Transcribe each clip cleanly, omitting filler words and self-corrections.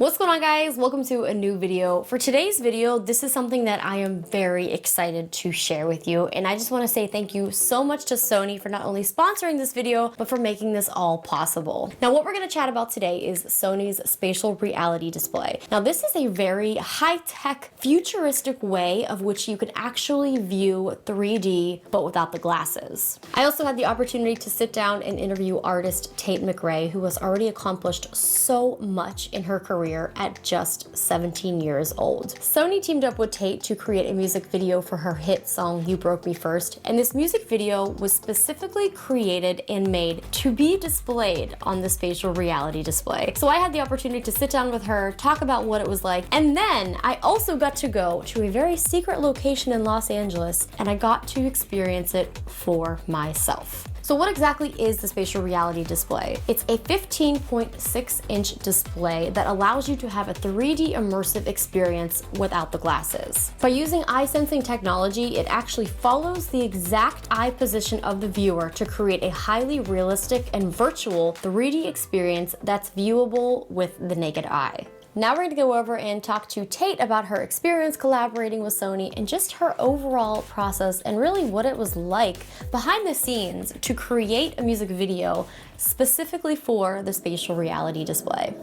What's going on, guys? Welcome to a new video. For today's video, this is something that I am very excited to share with you, and I just want to say thank you so much to Sony for not only sponsoring this video, but for making this all possible. Now, what we're going to chat about today is Sony's spatial reality display. Now, this is a very high-tech, futuristic way of which you can actually view 3D, but without the glasses. I also had the opportunity to sit down and interview artist Tate McRae, who has already accomplished so much in her career at just 17 years old. Sony teamed up with Tate to create a music video for her hit song You Broke Me First, and this music video was specifically created and made to be displayed on the spatial reality display. So I had the opportunity to sit down with her, talk about what it was like, and then I also got to go to a very secret location in Los Angeles, and I got to experience it for myself. So what exactly is the spatial reality display? It's a 15.6-inch display that allows you to have a 3D immersive experience without the glasses. By using eye sensing technology, it actually follows the exact eye position of the viewer to create a highly realistic and virtual 3D experience that's viewable with the naked eye. Now we're going to go over and talk to Tate about her experience collaborating with Sony and just her overall process and really what it was like behind the scenes to create a music video specifically for the spatial reality display.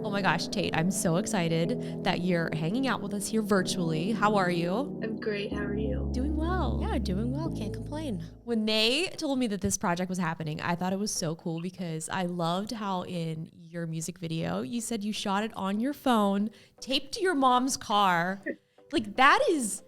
Oh my gosh, Tate, I'm so excited that you're hanging out with us here virtually. How are you? I'm great. How are you? Doing well. Yeah, doing well. Can't complain. When they told me that this project was happening, I thought it was so cool because I loved how in your music video, you said you shot it on your phone, taped to your mom's car. Like that's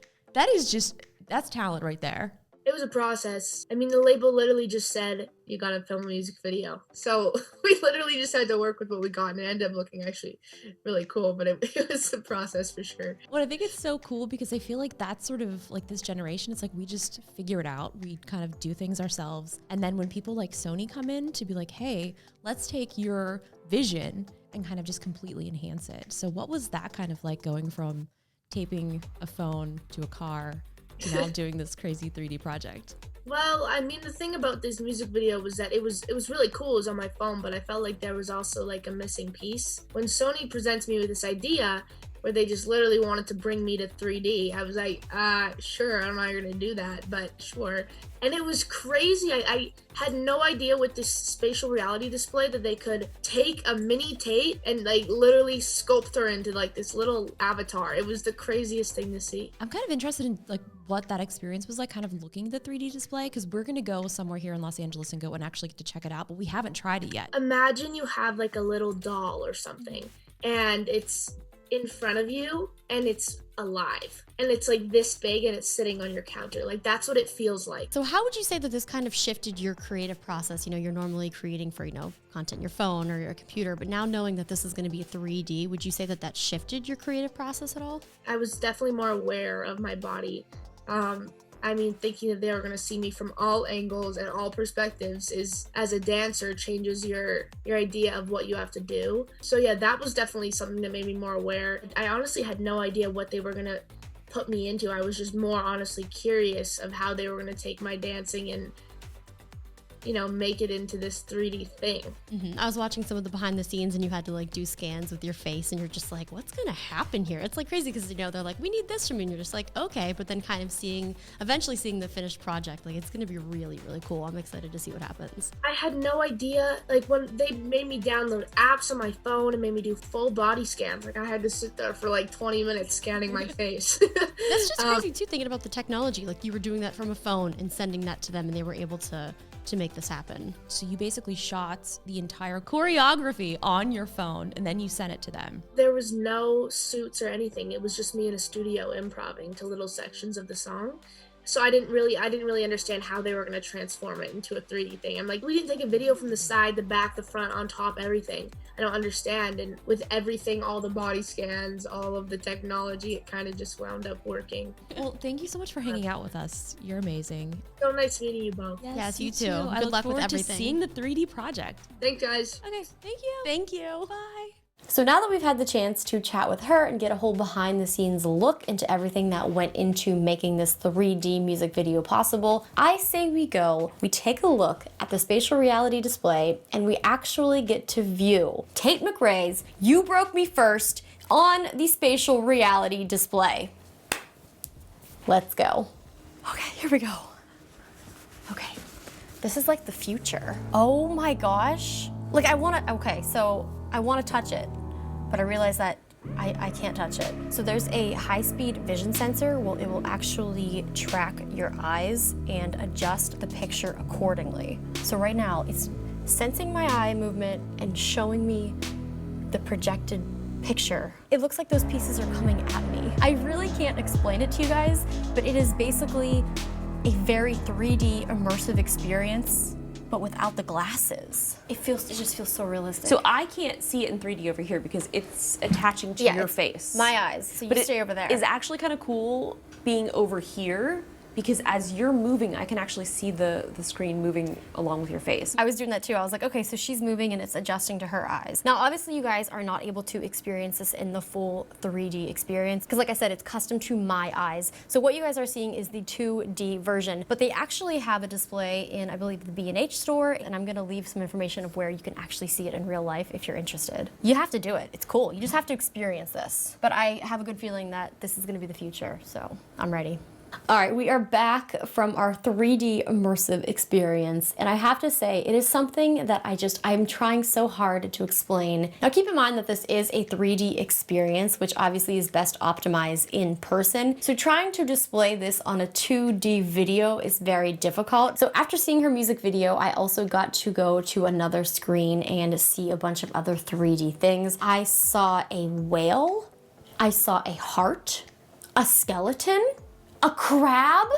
talent right there. It was a process. I mean, the label literally just said, you gotta film a music video. So we literally just had to work with what we got, and it ended up looking actually really cool, but it was a process for sure. Well, I think it's so cool because I feel like that's sort of like this generation. It's like we just figure it out. We kind of do things ourselves. And then when people like Sony come in to be like, hey, let's take your vision and kind of just completely enhance it. So what was that kind of like going from taping a phone to a car to now doing this crazy 3D project? Well, I mean, the thing about this music video was that it was really cool. It was on my phone, but I felt like there was also like a missing piece. When Sony presents me with this idea where they just literally wanted to bring me to 3D, I was like, sure, I don't know how you're gonna do that, but sure. And it was crazy. I had no idea with this spatial reality display that they could take a mini Tate and like literally sculpt her into like this little avatar. It was the craziest thing to see. I'm kind of interested in like what that experience was like, kind of looking at the 3D display, because we're gonna go somewhere here in Los Angeles and go and actually get to check it out, but we haven't tried it yet. Imagine you have like a little doll or something, and it's in front of you and it's alive and it's like this big and it's sitting on your counter. Like that's what it feels like. So how would you say that this kind of shifted your creative process? You know, you're normally creating for, content on your phone or your computer, but now knowing that this is going to be 3D, would you say that that shifted your creative process at all? I was definitely more aware of my body. I mean, thinking that they were going to see me from all angles and all perspectives is, as a dancer, changes your idea of what you have to do. So yeah, that was definitely something that made me more aware. I honestly had no idea what they were going to put me into. I was just more honestly curious of how they were going to take my dancing and make it into this 3D thing. I was watching some of the behind the scenes and you had to like do scans with your face and you're just like, what's gonna happen here? It's like crazy because they're like, we need this from you, and you're just like, okay, but then kind of eventually seeing the finished project, like it's gonna be really, really cool. I'm excited to see what happens. I had no idea, like when they made me download apps on my phone and made me do full body scans, like I had to sit there for like 20 minutes scanning my face. That's just crazy too, thinking about the technology, like you were doing that from a phone and sending that to them and they were able to make this happen. So you basically shot the entire choreography on your phone and then you sent it to them. There was no suits or anything. It was just me in a studio improvising to little sections of the song. So I didn't really understand how they were going to transform it into a 3D thing. I'm like, we didn't take a video from the side, the back, the front, on top, everything. I don't understand. And with everything, all the body scans, all of the technology, it kind of just wound up working. Well, thank you so much for hanging out with us. You're amazing. So nice meeting you both. Yes, you too. Good luck with everything. to seeing the 3D project. Thanks, guys. Okay, thank you. Thank you. Bye. So now that we've had the chance to chat with her and get a whole behind the scenes look into everything that went into making this 3D music video possible, I say we take a look at the spatial reality display and we actually get to view Tate McRae's You Broke Me First on the spatial reality display. Let's go. Okay, here we go. Okay, this is like the future. Oh my gosh. Like I want to touch it, but I realize that I can't touch it. So there's a high-speed vision sensor. Well, it will actually track your eyes and adjust the picture accordingly. So right now it's sensing my eye movement and showing me the projected picture. It looks like those pieces are coming at me. I really can't explain it to you guys, but it is basically a very 3D immersive experience, but without the glasses. It just feels so realistic. So I can't see it in 3D over here because it's attaching to your face. My eyes, so you stay over there. It's actually kind of cool being over here because as you're moving, I can actually see the screen moving along with your face. I was doing that too. I was like, okay, so she's moving and it's adjusting to her eyes. Now, obviously you guys are not able to experience this in the full 3D experience because like I said, it's custom to my eyes. So what you guys are seeing is the 2D version, but they actually have a display in, I believe, the B&H store, and I'm gonna leave some information of where you can actually see it in real life if you're interested. You have to do it. It's cool. You just have to experience this. But I have a good feeling that this is gonna be the future, so I'm ready. All right, we are back from our 3D immersive experience, and I have to say, it is something that I'm trying so hard to explain. Now keep in mind that this is a 3D experience, which obviously is best optimized in person. So trying to display this on a 2D video is very difficult. So after seeing her music video, I also got to go to another screen and see a bunch of other 3D things. I saw a whale, I saw a heart, a skeleton, a crab?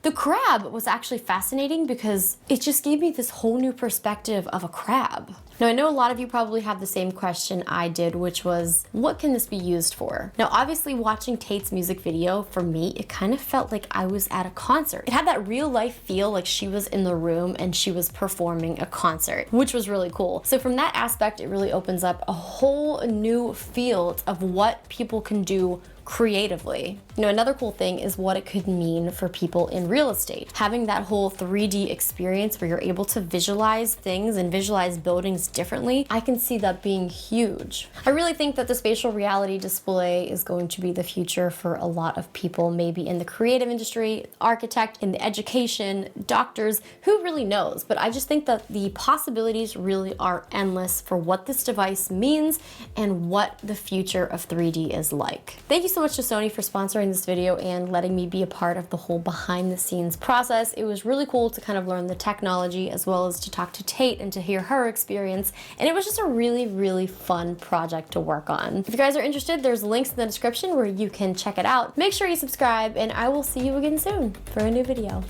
The crab was actually fascinating because it just gave me this whole new perspective of a crab. Now I know a lot of you probably have the same question I did, which was, what can this be used for? Now obviously watching Tate's music video, for me, it kind of felt like I was at a concert. It had that real life feel like she was in the room and she was performing a concert, which was really cool. So from that aspect, it really opens up a whole new field of what people can do creatively. You know, another cool thing is what it could mean for people in real estate. Having that whole 3D experience where you're able to visualize things and visualize buildings differently, I can see that being huge. I really think that the spatial reality display is going to be the future for a lot of people, maybe in the creative industry, architect, in the education, doctors, who really knows? But I just think that the possibilities really are endless for what this device means and what the future of 3D is like. Thank you so much to Sony for sponsoring this video and letting me be a part of the whole behind the scenes process. It was really cool to kind of learn the technology as well as to talk to Tate and to hear her experience. And it was just a really, really fun project to work on. If you guys are interested, there's links in the description where you can check it out. Make sure you subscribe and I will see you again soon for a new video.